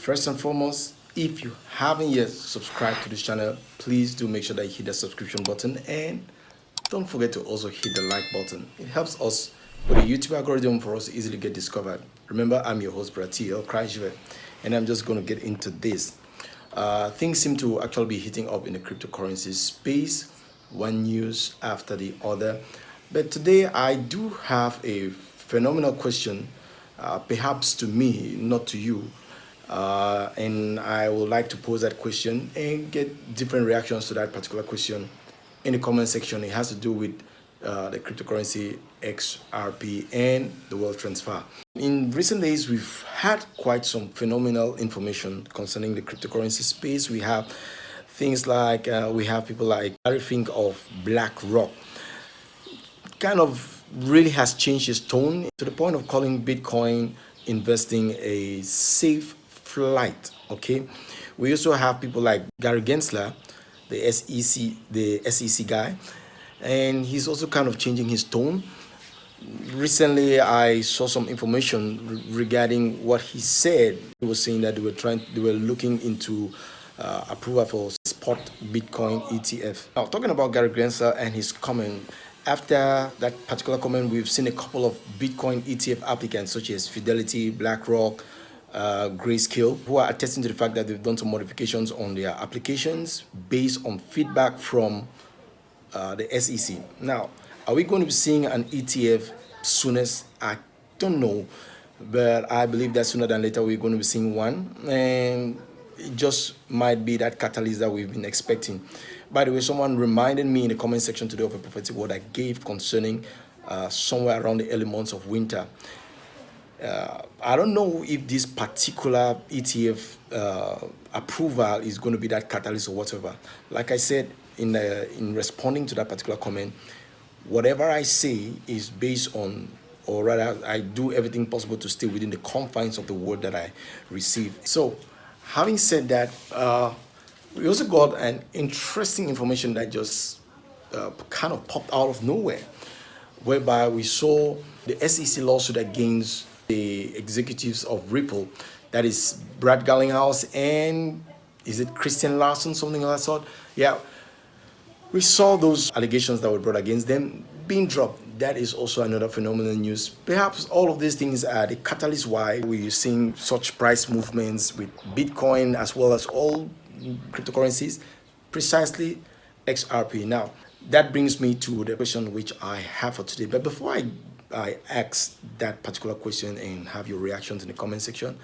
First and foremost, if you haven't yet subscribed to this channel, please do make sure that you hit the subscription button and don't forget to also hit the like button. It helps us with the YouTube algorithm for us to easily get discovered. Remember, I'm your host, Brother T L Juvet, and I'm just going to get into this. Things seem to actually be heating up in the cryptocurrency space, one news after the other. But today I do have a phenomenal question, perhaps to me, not to you. And I would like to pose that question and get different reactions to that particular question in the comment section. It has to do with the cryptocurrency XRP and the wealth transfer. In recent days, we've had quite some phenomenal information concerning the cryptocurrency space. We have things like we have people like I think of BlackRock, kind of really has changed his tone to the point of calling Bitcoin investing a safe flight. Okay, we also have people like Gary Gensler, the SEC guy, and he's also kind of changing his tone. Recently, I saw some information regarding what he said. He was saying that they were looking into approval for spot Bitcoin ETF. Now, talking about Gary Gensler and his comment, after that particular comment, we've seen a couple of Bitcoin ETF applicants such as Fidelity, BlackRock, Grayscale, who are attesting to the fact that they've done some modifications on their applications based on feedback from the SEC. Now, are we going to be seeing an ETF soonest? I don't know, but I believe that sooner than later we're going to be seeing one, and it just might be that catalyst that we've been expecting. By the way, someone reminded me in the comment section today of a prophetic word I gave concerning somewhere around the early months of winter. I don't know if this particular ETF approval is going to be that catalyst or whatever. Like I said in responding to that particular comment, whatever I say is based on, or rather, I do everything possible to stay within the confines of the word that I receive. So, having said that, we also got an interesting information that just kind of popped out of nowhere, whereby we saw the SEC lawsuit against the executives of Ripple, that is Brad Garlinghouse and is it Christian Larson, something of that sort? Yeah, we saw those allegations that were brought against them being dropped. That is also another phenomenal news. Perhaps all of these things are the catalyst why we're seeing such price movements with Bitcoin as well as all cryptocurrencies, precisely XRP. Now, that brings me to the question which I have for today. But before I ask that particular question and have your reactions in the comment section,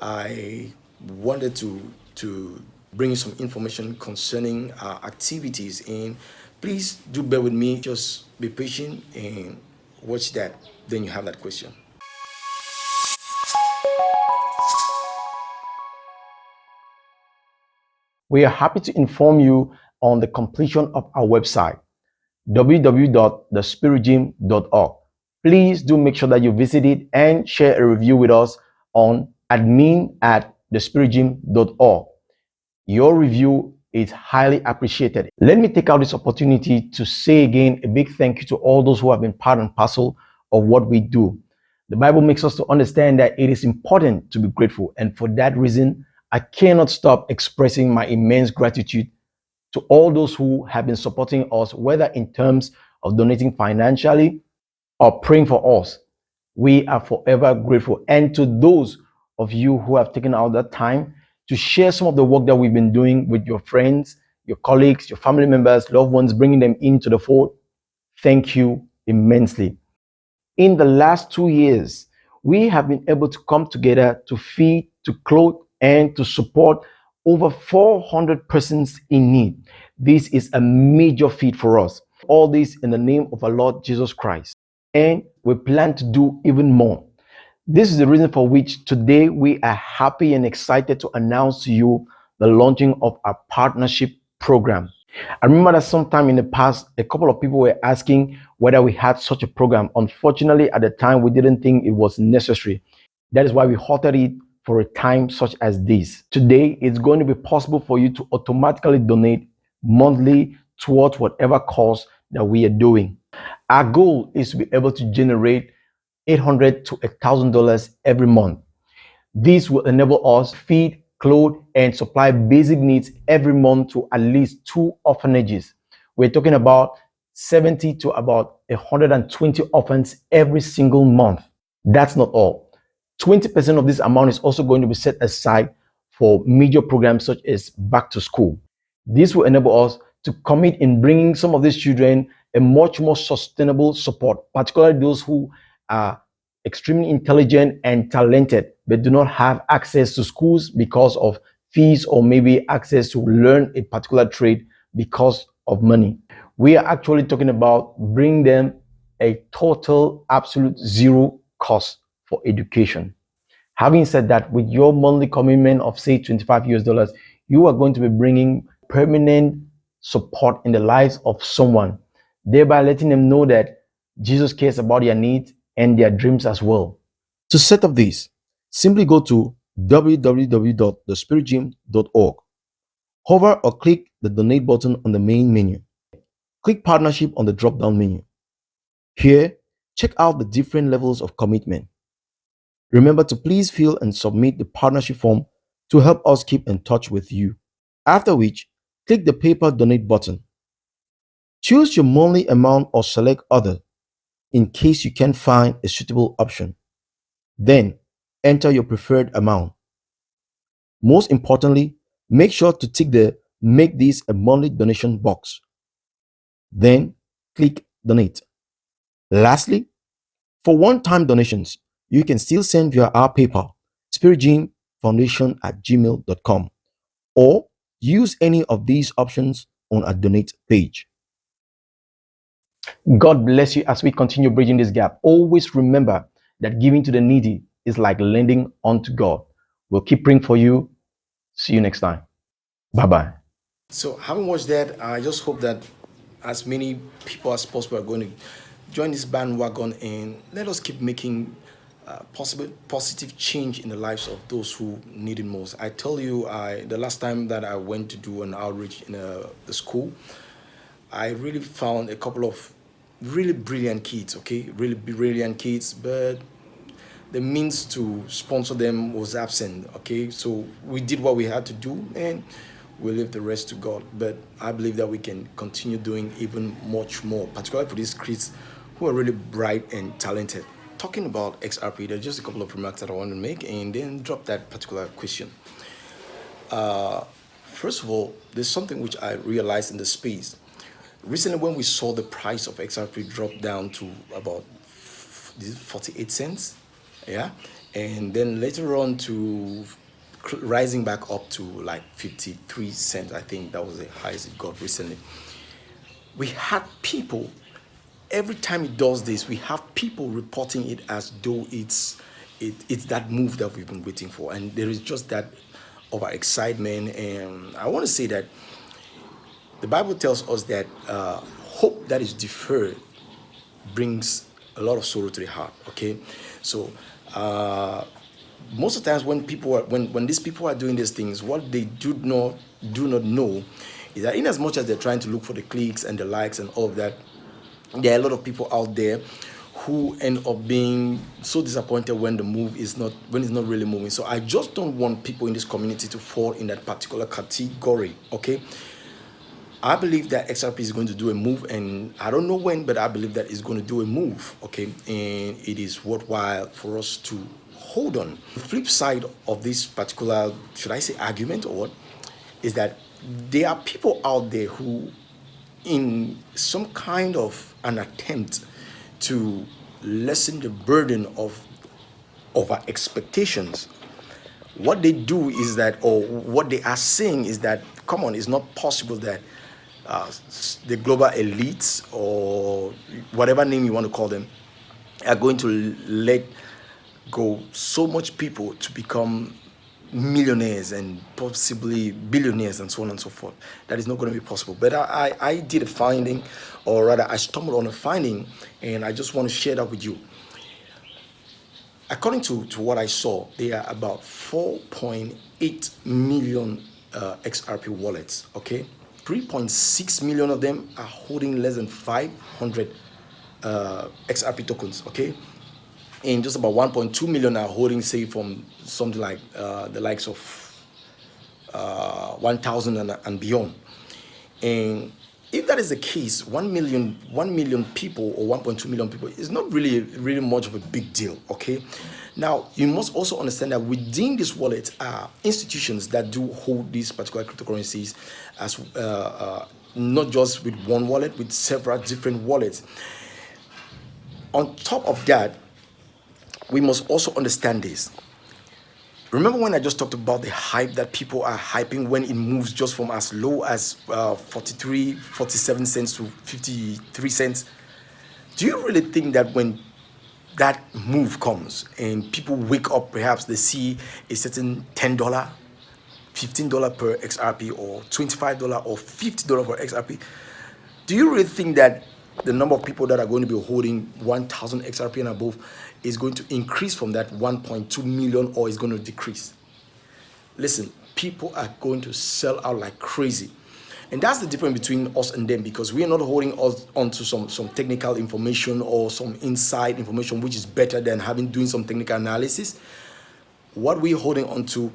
I wanted to bring you some information concerning our activities, and please do bear with me. Just be patient and watch that, then you have that question. We are happy to inform you on the completion of our website, www.thespiritgym.org. Please do make sure that you visit it and share a review with us on admin@thespiritgym.org. Your review is highly appreciated. Let me take out this opportunity to say again a big thank you to all those who have been part and parcel of what we do. The Bible makes us to understand that it is important to be grateful, and for that reason, I cannot stop expressing my immense gratitude to all those who have been supporting us, whether in terms of donating financially or praying for us. We are forever grateful. And to those of you who have taken out that time to share some of the work that we've been doing with your friends, your colleagues, your family members, loved ones, bringing them into the fold, thank you immensely. In the last 2 years, we have been able to come together to feed, to clothe, and to support over 400 persons in need. This is a major feat for us. All this in the name of our Lord Jesus Christ. And we plan to do even more. This is the reason for which today we are happy and excited to announce to you the launching of our partnership program. I remember that sometime in the past, a couple of people were asking whether we had such a program. Unfortunately, at the time, we didn't think it was necessary. That is why we halted it for a time such as this. Today, it's going to be possible for you to automatically donate monthly towards whatever cause that we are doing. Our goal is to be able to generate $800 to $1,000 every month. This will enable us to feed, clothe, and supply basic needs every month to at least 2 orphanages. We're talking about 70 to about 120 orphans every single month. That's not all. 20% of this amount is also going to be set aside for major programs such as back to school. This will enable us to commit in bringing some of these children a much more sustainable support, particularly those who are extremely intelligent and talented but do not have access to schools because of fees, or maybe access to learn a particular trade because of money. We are actually talking about bringing them a total absolute zero cost for education. Having said that, with your monthly commitment of say $25, you are going to be bringing permanent support in the lives of someone, thereby letting them know that Jesus cares about their needs and their dreams as well. To set up this, simply go to www.thespiritgym.org. Hover or click the donate button on the main menu. Click partnership on the drop down menu. Here, check out the different levels of commitment. Remember to please fill and submit the partnership form to help us keep in touch with you. After which, click the PayPal donate button. Choose your monthly amount or select other in case you can't find a suitable option. Then, enter your preferred amount. Most importantly, make sure to tick the Make this a monthly donation box. Then, click Donate. Lastly, for one-time donations, you can still send via our PayPal, spiritgymfoundation@gmail.com, or use any of these options on our donate page. God bless you as we continue bridging this gap. Always remember that giving to the needy is like lending unto God. We'll keep praying for you. See you next time. Bye-bye. So, having watched that, I just hope that as many people as possible are going to join this bandwagon, and let us keep making possible positive change in the lives of those who need it most. I tell you, the last time that I went to do an outreach in the school, I really found a couple of really brilliant kids, okay, really brilliant kids, but the means to sponsor them was absent, okay. So we did what we had to do, and we leave the rest to God. But I believe that we can continue doing even much more, particularly for these kids who are really bright and talented. Talking about XRP, there's just a couple of remarks that I want to make and then drop that particular question. First of all, there's something which I realized in the space. Recently, when we saw the price of XRP drop down to about 48 cents, yeah, and then later on to rising back up to like 53 cents, I think that was the highest it got recently. We had people, every time it does this, we have people reporting it as though it's that move that we've been waiting for, and there is just that over excitement. And I want to say that the Bible tells us that hope that is deferred brings a lot of sorrow to the heart. Okay, so most of the times when people are when these people are doing these things, what they do not know is that in as much as they're trying to look for the clicks and the likes and all of that, there are a lot of people out there who end up being so disappointed when it's not really moving. So I just don't want people in this community to fall in that particular category. Okay, I believe that XRP is going to do a move, and I don't know when, but I believe that it's going to do a move, okay? And it is worthwhile for us to hold on. The flip side of this particular, should I say argument or what, is that there are people out there who, in some kind of an attempt to lessen the burden of our expectations, what they do is that, or what they are saying is that, come on, it's not possible that the global elites, or whatever name you want to call them, are going to let go so much people to become millionaires and possibly billionaires and so on and so forth. That is not going to be possible. But I did a finding, or rather I stumbled on a finding, and I just want to share that with you. According to what I saw, there are about 4.8 million XRP wallets, okay? 3.6 million of them are holding less than 500 XRP tokens, okay? and just about 1.2 million are holding, say, from something like the likes of 1,000 and beyond. And if that is the case, 1 million people or 1.2 million people is not really much of a big deal. Okay. Now you must also understand that within this wallet are institutions that do hold these particular cryptocurrencies as not just with one wallet, with several different wallets. On top of that, we must also understand this. Remember when I just talked about the hype that people are hyping when it moves just from as low as 47 cents to 53 cents? Do you really think that when that move comes and people wake up, perhaps they see a certain $10, $15 per XRP, or $25 or $50 per XRP, do you really think that the number of people that are going to be holding 1,000 XRP and above is going to increase from that 1.2 million, or is going to decrease? Listen, people are going to sell out like crazy. And that's the difference between us and them, because we are not holding us onto some technical information or some inside information, which is better than doing some technical analysis. What we're holding onto,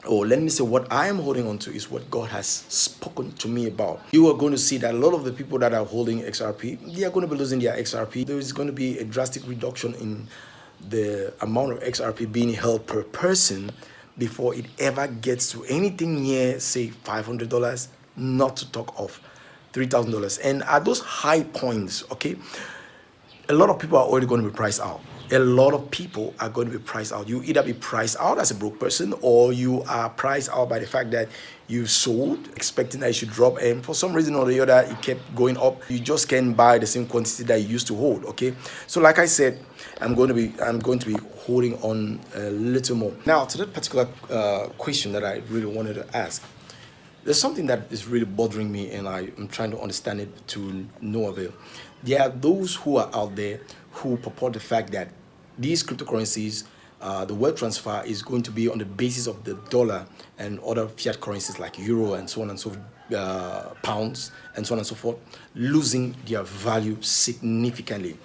or let me say what I am holding on to, is what God has spoken to me about. You are going to see that a lot of the people that are holding XRP, they are going to be losing their XRP. There is going to be a drastic reduction in the amount of XRP being held per person before it ever gets to anything near, say, $500, not to talk of $3,000. And at those high points, okay, a lot of people are already going to be priced out. A lot of people are going to be priced out. You either be priced out as a broke person, or you are priced out by the fact that you sold expecting that it should drop, and for some reason or the other it kept going up. You just can't buy the same quantity that you used to hold. Okay, so like I said, I'm going to be holding on a little more. Now to that particular question that I really wanted to ask, there's something that is really bothering me, and I am trying to understand it to no avail. There are those who are out there who purport the fact that these cryptocurrencies, the wealth transfer is going to be on the basis of the dollar and other fiat currencies like euro and so on and so pounds and so on and so forth, losing their value significantly.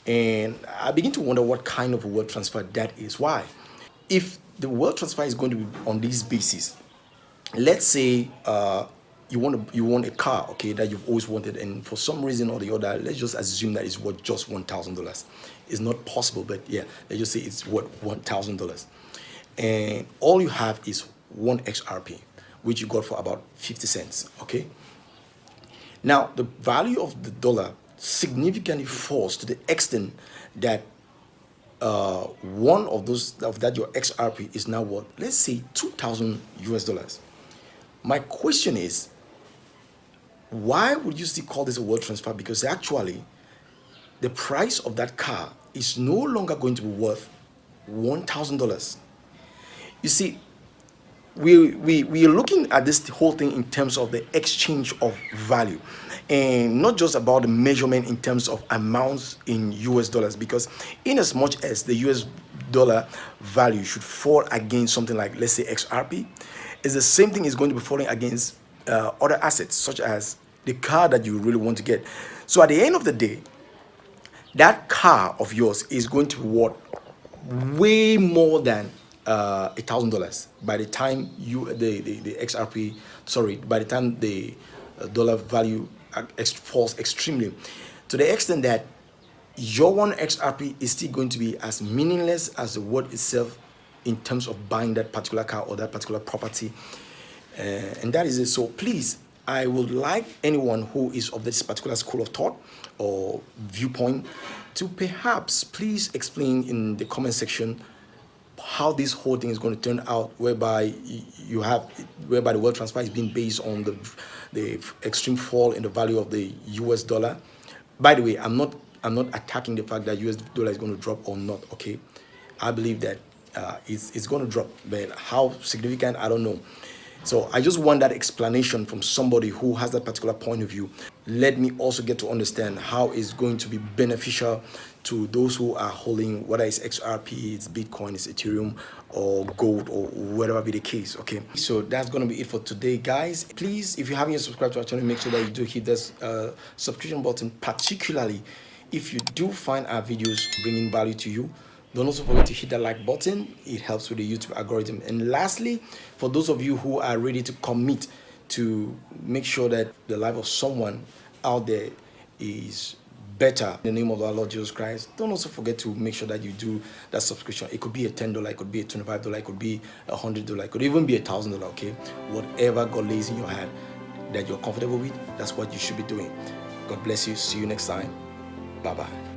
And I begin to wonder what kind of a wealth transfer that is. Why? If the wealth transfer is going to be on this basis, let's say you want a car, okay, that you've always wanted, and for some reason or the other, let's just assume that it's worth just $1,000. It's not possible, but yeah, let's just say it's worth $1,000, and all you have is one XRP, which you got for about 50 cents. Okay. Now the value of the dollar significantly falls to the extent that one of that your XRP is now worth, let's say, $2,000. My question is, why would you still call this a wealth transfer? Because actually, the price of that car is no longer going to be worth $1,000. You see, we are looking at this whole thing in terms of the exchange of value, and not just about the measurement in terms of amounts in US dollars, because in as much as the US dollar value should fall against something like, let's say, XRP, is the same thing is going to be falling against other assets, such as the car that you really want to get. So at the end of the day, that car of yours is going to be worth way more than $1,000 by the time the XRP, sorry, by the time the dollar value falls extremely, to the extent that your one XRP is still going to be as meaningless as the word itself in terms of buying that particular car or that particular property. And that is it. So please, I would like anyone who is of this particular school of thought or viewpoint to perhaps please explain in the comment section how this whole thing is going to turn out, whereby the wealth transfer is being based on the extreme fall in the value of the US dollar. By the way, I'm not attacking the fact that US dollar is going to drop or not. Okay, I believe that it's going to drop, but how significant, I don't know. So I just want that explanation from somebody who has that particular point of view. Let me also get to understand how it's going to be beneficial to those who are holding, whether it's XRP, it's Bitcoin, it's Ethereum, or gold, or whatever be the case. Okay, so that's going to be it for today, guys. Please, if you haven't yet subscribed to our channel, make sure that you do hit this subscription button, particularly If you do find our videos bringing value to you, don't also forget to hit that like button. It helps with the YouTube algorithm. And lastly, for those of you who are ready to commit to make sure that the life of someone out there is better in the name of our Lord Jesus Christ, don't also forget to make sure that you do that subscription. It could be a $10, it could be a $25, it could be $100, it could even be $1,000. Okay, whatever God lays in your hand that you're comfortable with, that's what you should be doing. God bless you. See you next time. Bye bye.